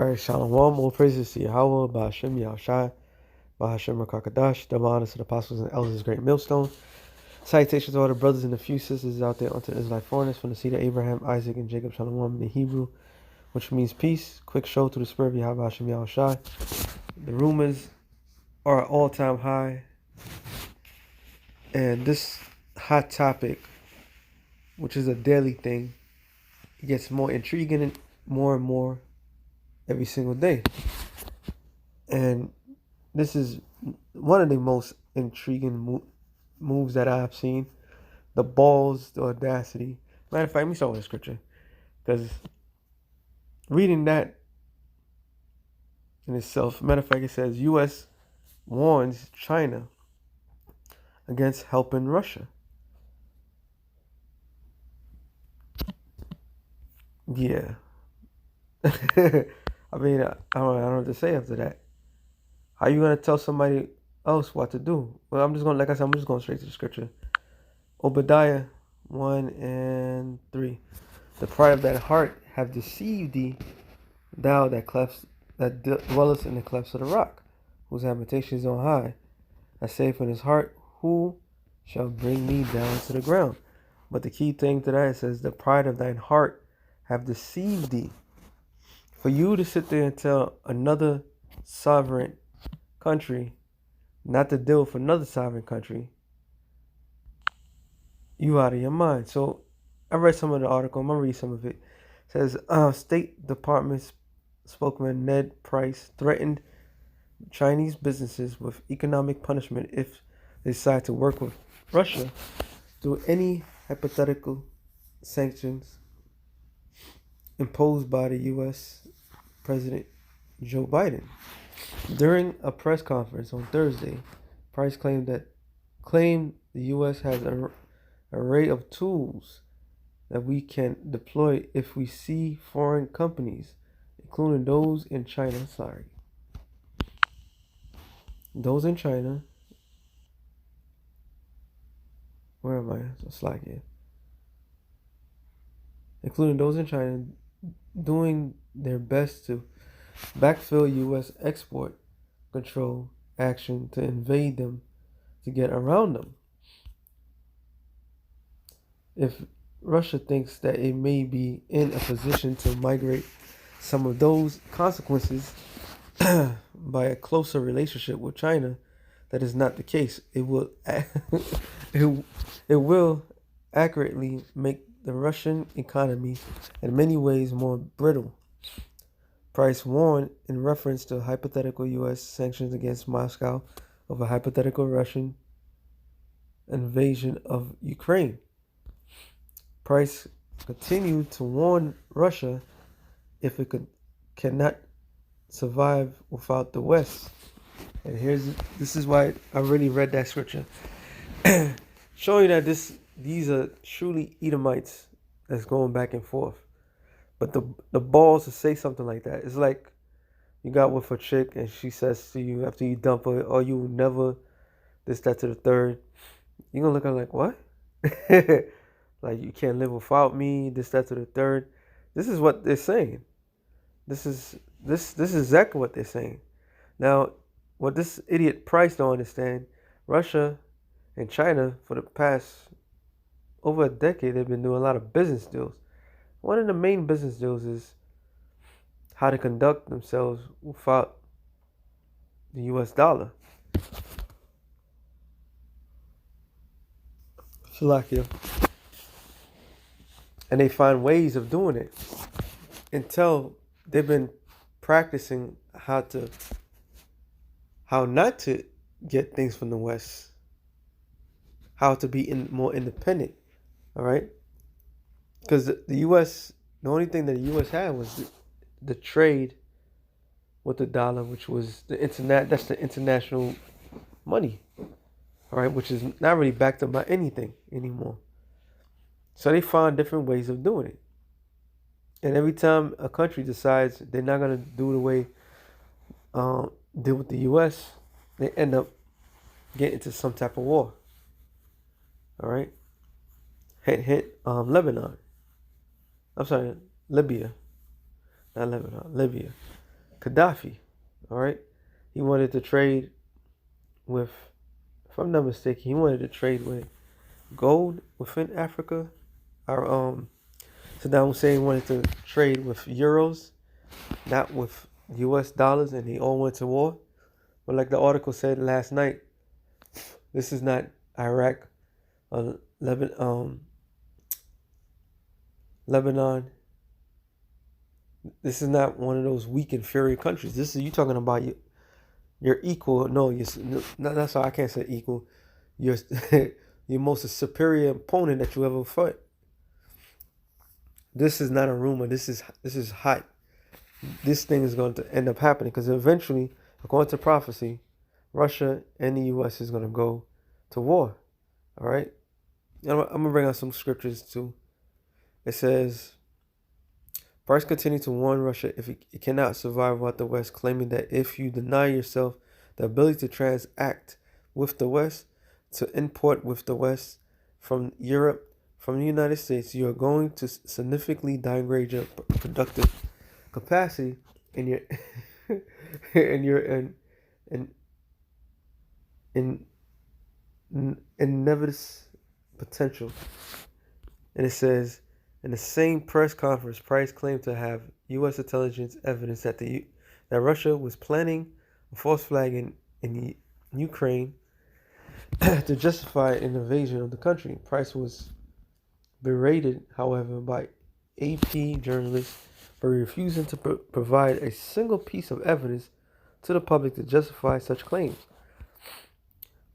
All right, Shalom. All praises to Yahweh, Ba'ashem, Yahushai, Ba'ashem, Rakakadash, double honors to the apostles and elders, great millstone. Salutations to all the brothers and the few sisters out there unto the Israelite foreigners from the seed of Abraham, Isaac, and Jacob, Shalom, in the Hebrew, which means peace. Quick show to the spirit of Yahweh, Ba'ashem, Yahushai. The rumors are at all-time high, and this hot topic, which is a daily thing, it gets more intriguing and more every single day. And this is one of the most intriguing moves that I've seen. The balls, the audacity. Matter of fact, let me start with the scripture. Because reading that in itself, matter of fact, it says, U.S. warns China against helping Russia. Yeah. I mean, I don't know what to say after that. How you going to tell somebody else what to do? Well, I'm just going straight to the scripture. Obadiah 1 and 3. The pride of that heart have deceived thee, thou that dwellest in the clefts of the rock, whose habitation is on high. I say in his heart, who shall bring me down to the ground? But the key thing to that, it says, the pride of thine heart have deceived thee. For you to sit there and tell another sovereign country not to deal with another sovereign country, you out of your mind. So I read some of the article. I'm going to read some of it. It says, State Department spokesman Ned Price threatened Chinese businesses with economic punishment if they decide to work with Russia through any hypothetical sanctions imposed by the U.S. President Joe Biden. During a press conference on Thursday, Price claimed the U.S. has an array of tools that we can deploy if we see foreign companies, including those in China. Those in China. Where am I? Slack here. Including those in China doing their best to backfill U.S. export control action to invade them, to get around them. If Russia thinks that it may be in a position to migrate some of those consequences by a closer relationship with China, that is not the case. It will it will accurately make the Russian economy in many ways more brittle. Price warned in reference to hypothetical U.S. sanctions against Moscow of a hypothetical Russian invasion of Ukraine. Price continued to warn Russia if it cannot survive without the West. And this is why I really read that scripture, showing that these are truly Edomites that's going back and forth. But the balls to say something like that, it's like you got with a chick and she says to you after you dump her, "Oh, you will never this, that, to the third." You're gonna look at her like, what? Like, you can't live without me, this, that, to the third. This is what they're saying. This is exactly what they're saying. Now, what this idiot Price don't understand, Russia and China for the past over a decade, they've been doing a lot of business deals. One of the main business deals is how to conduct themselves without the US dollar. Slovakia. And they find ways of doing it until they've been practicing how not to get things from the West, how to be more independent. All right, because the U.S., the only thing that the U.S. had was the trade with the dollar, which was that's the international money, all right, which is not really backed up by anything anymore. So they find different ways of doing it. And every time a country decides they're not going to do the way, deal with the U.S., they end up getting into some type of war. All right? Hit Lebanon. I'm sorry, Libya. Not Lebanon, Libya. Gaddafi. All right, he wanted to trade with, if I'm not mistaken, he wanted to trade with gold within Africa. Our Saddam Hussein wanted to trade with euros, not with U.S. dollars, and they all went to war. But like the article said last night, this is not Iraq or Lebanon. This is not one of those weak, inferior countries. This is you talking about your equal. No, that's how I can't say equal. Your your most superior opponent that you ever fought. This is not a rumor. This is hot. This thing is going to end up happening because eventually, according to prophecy, Russia and the U.S. is going to go to war. All right. I'm going to bring out some scriptures too. It says, Price continued to warn Russia if it cannot survive without the West, claiming that if you deny yourself the ability to transact with the West, to import with the West from Europe, from the United States, you are going to significantly downgrade your productive capacity and your and your inevitable potential. And it says, in the same press conference, Price claimed to have U.S. intelligence evidence that that Russia was planning a false flag in Ukraine to justify an invasion of the country. Price was berated, however, by AP journalists for refusing to provide a single piece of evidence to the public to justify such claims.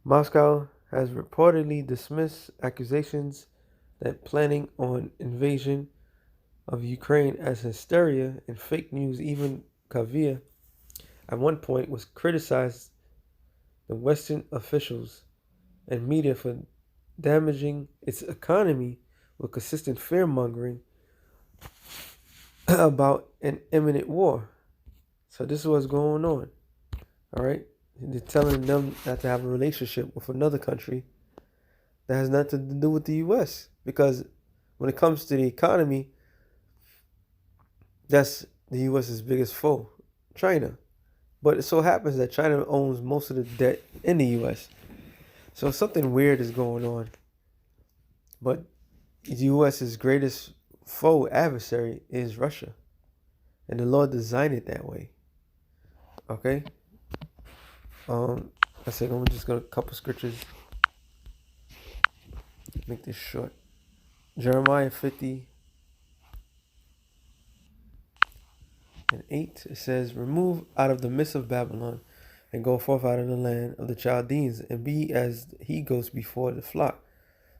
Moscow has reportedly dismissed accusations that planning on invasion of Ukraine as hysteria and fake news. Even Kavia at one point was criticized the Western officials and media for damaging its economy with consistent fear-mongering about an imminent war. So this is what's going on. All right? They're telling them not to have a relationship with another country that has nothing to do with the U.S. Because when it comes to the economy, that's the U.S.'s biggest foe, China. But it so happens that China owns most of the debt in the U.S. So something weird is going on. But the U.S.'s greatest foe, adversary, is Russia. And the Lord designed it that way. Okay? I said I'm just going to a couple scriptures. Make this short. Jeremiah 50:8, it says, remove out of the midst of Babylon, and go forth out of the land of the Chaldeans, and be as he goes before the flock.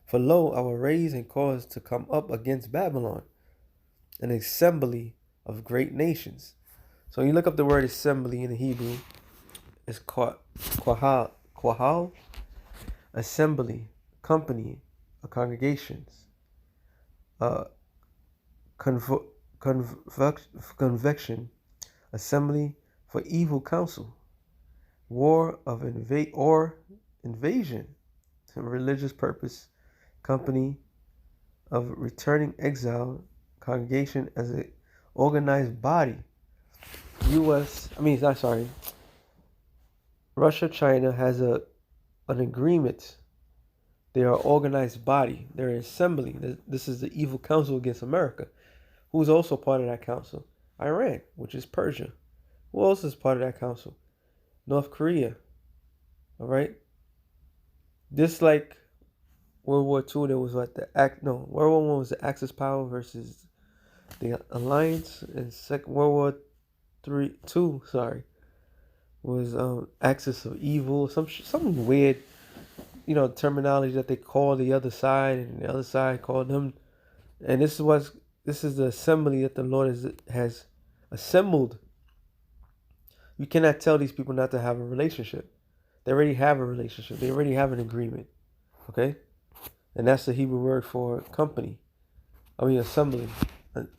For lo, I will raise and cause to come up against Babylon an assembly of great nations. So when you look up the word assembly in the Hebrew, it's quahal, assembly, company, congregations, convection, assembly for evil counsel, war of invasion, religious purpose, company of returning exile, congregation as an organized body. Russia, China has an agreement. They are an organized body. They're an assembly. This is the evil council against America. Who's also part of that council? Iran, which is Persia. Who else is part of that council? North Korea. All right. Just like World War II, there was World War I was the Axis power versus the Alliance, and World War II was Axis of evil. Some weird, terminology that they call the other side, and the other side called them. And this is the assembly that the Lord has assembled. You cannot tell these people not to have a relationship. They already have a relationship. They already have an agreement. Okay? And that's the Hebrew word for company. Assembly.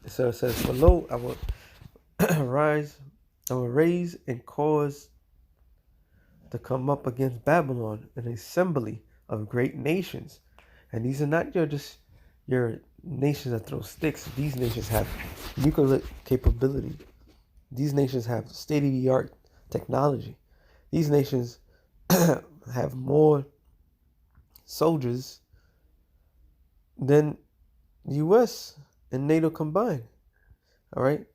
So it says, for lo, I will raise and cause to come up against Babylon an assembly of great nations. And these are not just your nations that throw sticks. These nations have nuclear capability. These nations have state-of-the-art technology. These nations have more soldiers than the U.S. and NATO combined. All right?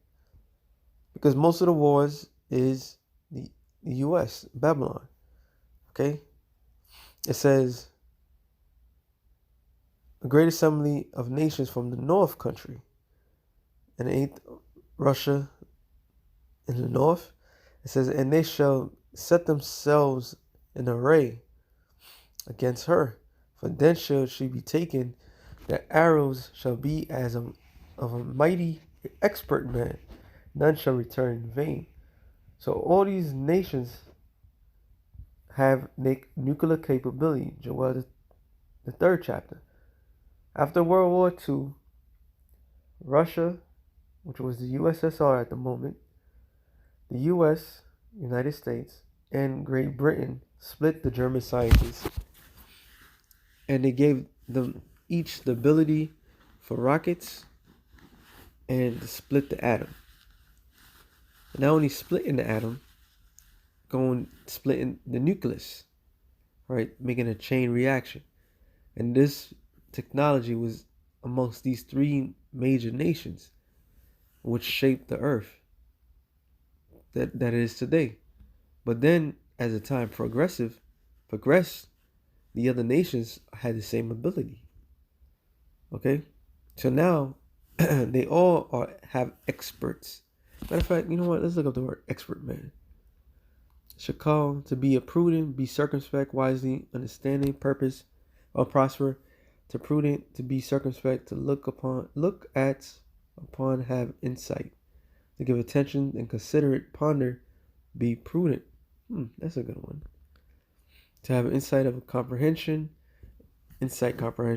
Because most of the wars is the U.S., Babylon. Okay? It says, a great assembly of nations from the north country, and ain't Russia in the north. It says, and they shall set themselves in array against her, for then shall she be taken. The arrows shall be as of a mighty expert man, none shall return in vain. So all these nations have nuclear capability. Joel, the third chapter. After World War II, Russia, which was the USSR at the moment, the US, United States, and Great Britain split the German scientists, and they gave them each the ability for rockets and to split the atom. Not only splitting the atom, splitting the nucleus, right, making a chain reaction. And this technology was amongst these three major nations, which shaped the earth that it is today. But then, as the time progressed, the other nations had the same ability. Okay, so now they all have experts. Matter of fact, you know what? Let's look up the word expert, man. Shakal, to be a prudent, be circumspect, wisely, understanding, purpose, or prosper. To prudent, to be circumspect, to look at, have insight. To give attention and consider it, ponder, be prudent. That's a good one. To have insight of comprehension, subvert.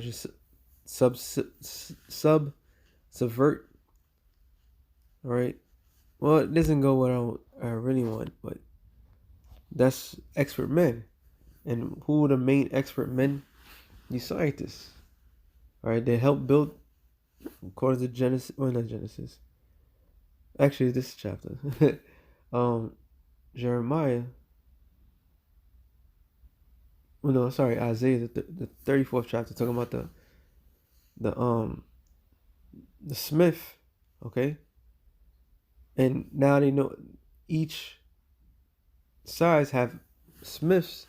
All right. Well, it doesn't go what I really want, but that's expert men. And who are the main expert men? The scientists. All right. They help build, according to Genesis, or not Genesis. Actually, this chapter. Jeremiah. Well, no, sorry, Isaiah, the 34th chapter, talking about the smith, okay? And now they know each size have smiths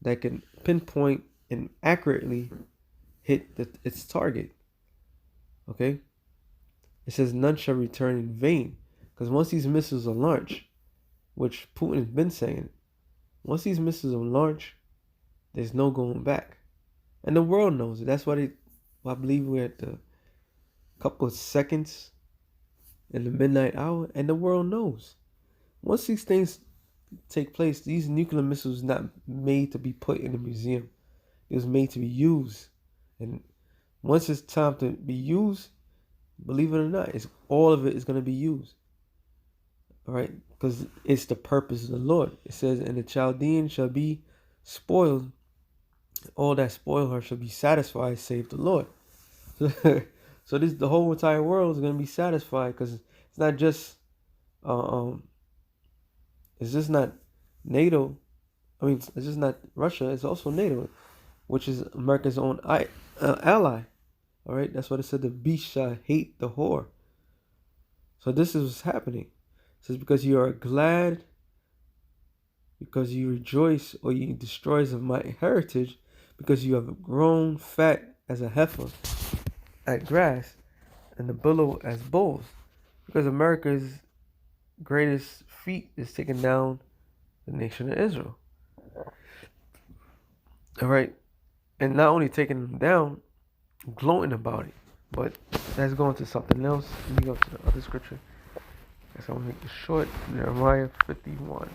that can pinpoint and accurately hit its target, okay? It says none shall return in vain, because once these missiles are launched, which Putin has been saying, once these missiles are launched, there's no going back. And the world knows it. That's why I believe we're at the couple of seconds in the midnight hour, and the world knows. Once these things take place, these nuclear missiles not made to be put in a museum. It was made to be used. And once it's time to be used, believe it or not, all of it is going to be used. All right? Because it's the purpose of the Lord. It says, and the Chaldean shall be spoiled. All that spoil her shall be satisfied, save the Lord. So the whole entire world is going to be satisfied, because it's not just it's just not NATO. I mean, it's just not Russia. It's also NATO, which is America's own ally. All right, that's what it said. The beast shall hate the whore. So this is what's happening. It says, because you are glad, because you rejoice, or you destroys of my heritage, because you have grown fat as a heifer at grass, and the billow as bulls. Because America's greatest feat is taking down the nation of Israel. All right, and not only taking them down, gloating about it. But let's go into something else. Let me go to the other scripture. I guess I'll make it short. Jeremiah 51.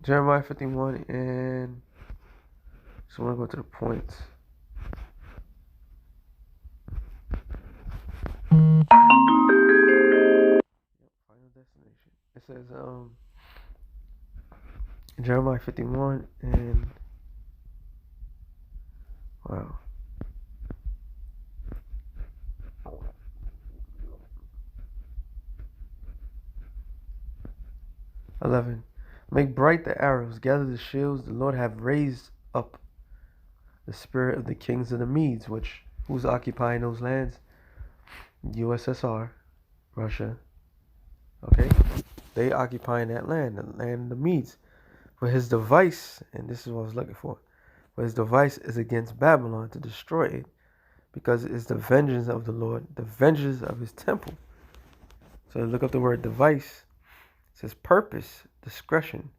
Jeremiah 51, and so I'm going to go to the points. Final destination. It says, Jeremiah 51, and wow. 11. Make bright the arrows, gather the shields. The Lord have raised up the spirit of the kings of the Medes, who's occupying those lands? USSR, Russia. Okay? They occupying that land, the land of the Medes. For his device, and this is what I was looking for, for his device is against Babylon to destroy it, because it is the vengeance of the Lord, the vengeance of his temple. So look up the word device. It says purpose, discretion.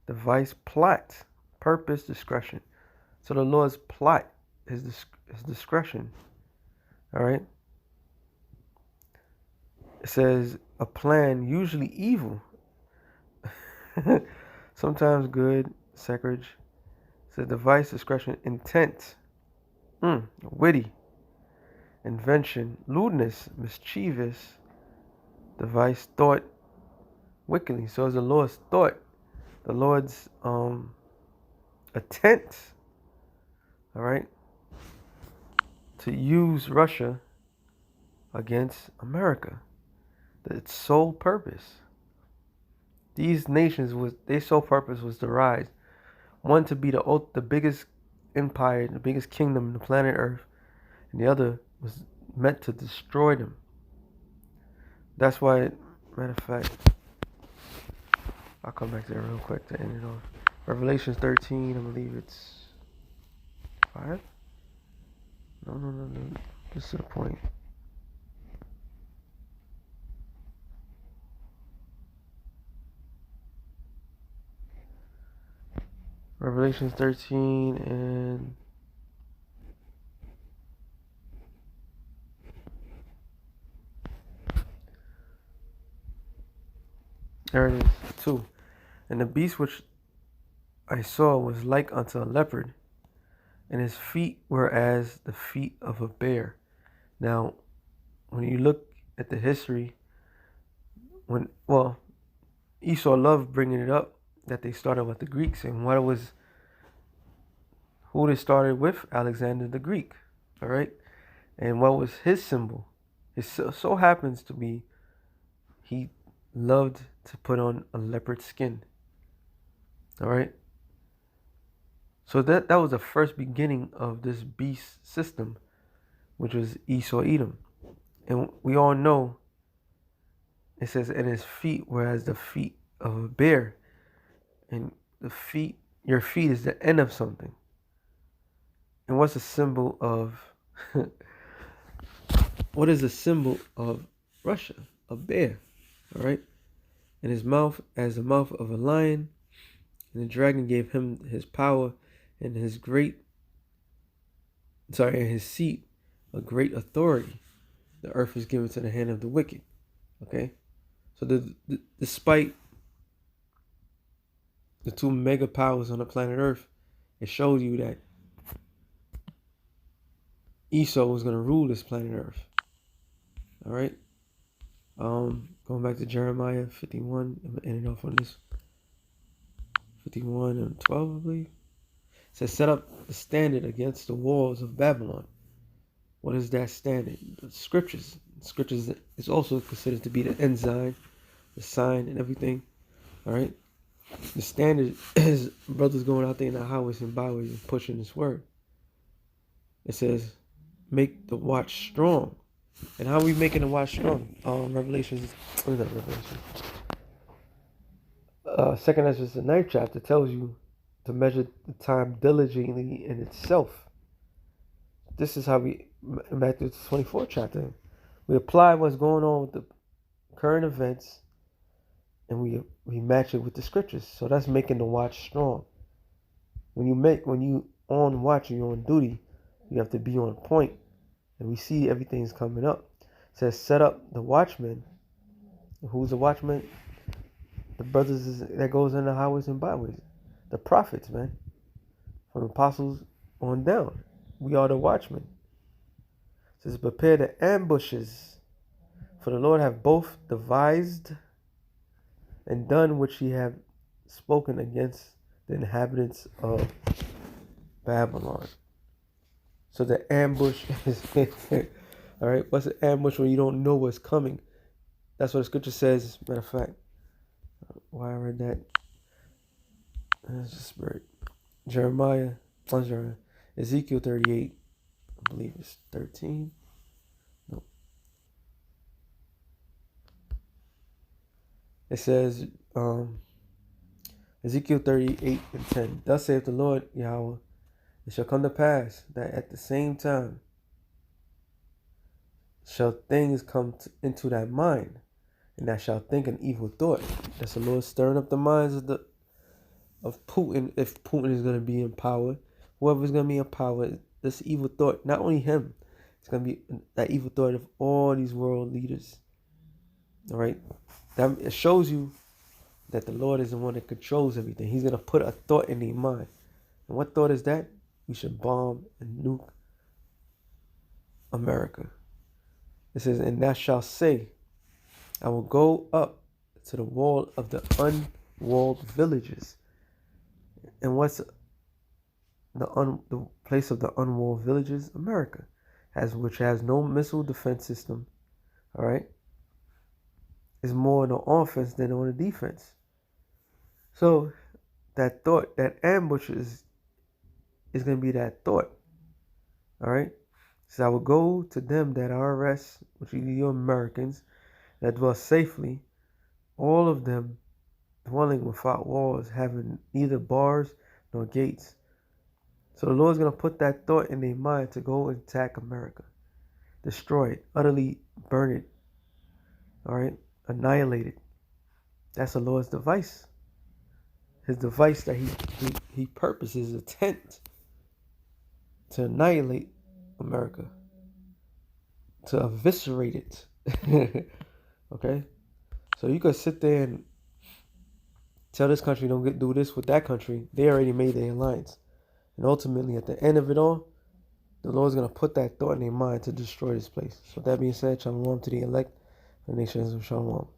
Device, plot, purpose, discretion. So the Lord's plot is his discretion. All right. It says a plan, usually evil, sometimes good, sacrilege. It says device, discretion, intent, witty, invention, lewdness, mischievous, device, thought, wickedly. So it's the Lord's thought, the Lord's intent, all right, to use Russia against America. Its sole purpose. These nations their sole purpose was to rise. One to be the biggest empire, the biggest kingdom on the planet Earth, and the other was meant to destroy them. That's why, matter of fact, I'll come back to that real quick to end it off. Revelations 13, I believe it's 5? No. This is the point. Revelations 13 and there it is, 2. And the beast which I saw was like unto a leopard, and his feet were as the feet of a bear. Now, when you look at the history, Esau loved bringing it up that they started with the Greeks, and who they started with? Alexander the Greek, all right? And what was his symbol? It so happens to be he loved to put on a leopard skin, all right? So that was the first beginning of this beast system, which was Esau Edom. And we all know it says, and his feet were as the feet of a bear. And your feet is the end of something. And what's the symbol of, what is the symbol of Russia? A bear, all right? And his mouth as the mouth of a lion. And the dragon gave him his power and his seat, a great authority. The earth is given to the hand of the wicked. Okay? So despite the two mega powers on the planet Earth, it showed you that Esau was going to rule this planet Earth. All right? Going back to Jeremiah 51, I'm ending off on this. 51 and 12, I believe. It says, set up the standard against the walls of Babylon. What is that standard? The scriptures. Scriptures is also considered to be the ensign, the sign, and everything. All right? The standard is brothers going out there in the highways and byways and pushing this word. It says, make the watch strong. And how are we making the watch strong? Revelations, what is that, Revelation? 2nd Ezra, the 9th chapter, tells you to measure the time diligently in itself. This is how we, Matthew 24th chapter, we apply what's going on with the current events, and we match it with the scriptures. So that's making the watch strong. When you on watch and you're on duty, you have to be on point. And we see everything's coming up. It says, set up the watchmen. Who's the watchman? The brothers that goes in the highways and byways. The prophets, man. From the apostles on down. We are the watchmen. It says, prepare the ambushes. For the Lord have both devised and done which he have spoken against the inhabitants of Babylon. So the ambush is, all right, what's an ambush when you don't know what's coming? That's what the scripture says, matter of fact. Why I read that? That's just spirit. Jeremiah, not Jeremiah, Ezekiel 38, I believe it's 13. No. It says, Ezekiel 38 and 10. Thus saith the Lord Yahweh, it shall come to pass that at the same time shall things come into thy mind, and thou shalt think an evil thought. That's the Lord stirring up the minds of Putin. If Putin is going to be in power, whoever's going to be in power, this evil thought, not only him, it's going to be that evil thought of all these world leaders. All right, that it shows you that the Lord is the one that controls everything. He's going to put a thought in their mind. And what thought is that? We should bomb and nuke America. It says, and thou shalt say, I will go up to the wall of the unwalled villages. And what's the place of the unwalled villages? America, which has no missile defense system. All right, is more on the offense than on the defense. So that thought, that ambush is going to be that thought. All right. So I will go to them that are rest, which are you Americans, that dwell safely, all of them dwelling without walls, having neither bars nor gates. So the Lord's going to put that thought in their mind to go and attack America, destroy it, utterly burn it, all right, annihilate it. That's the Lord's device. His device that he purposes, intent to annihilate America, to eviscerate it. Okay, so you could sit there and tell this country don't do this with that country. They already made their alliance, and ultimately at the end of it all, the Lord's going to put that thought in their mind to destroy this place. So with that being said, shalom to the elect, the nations of shalom.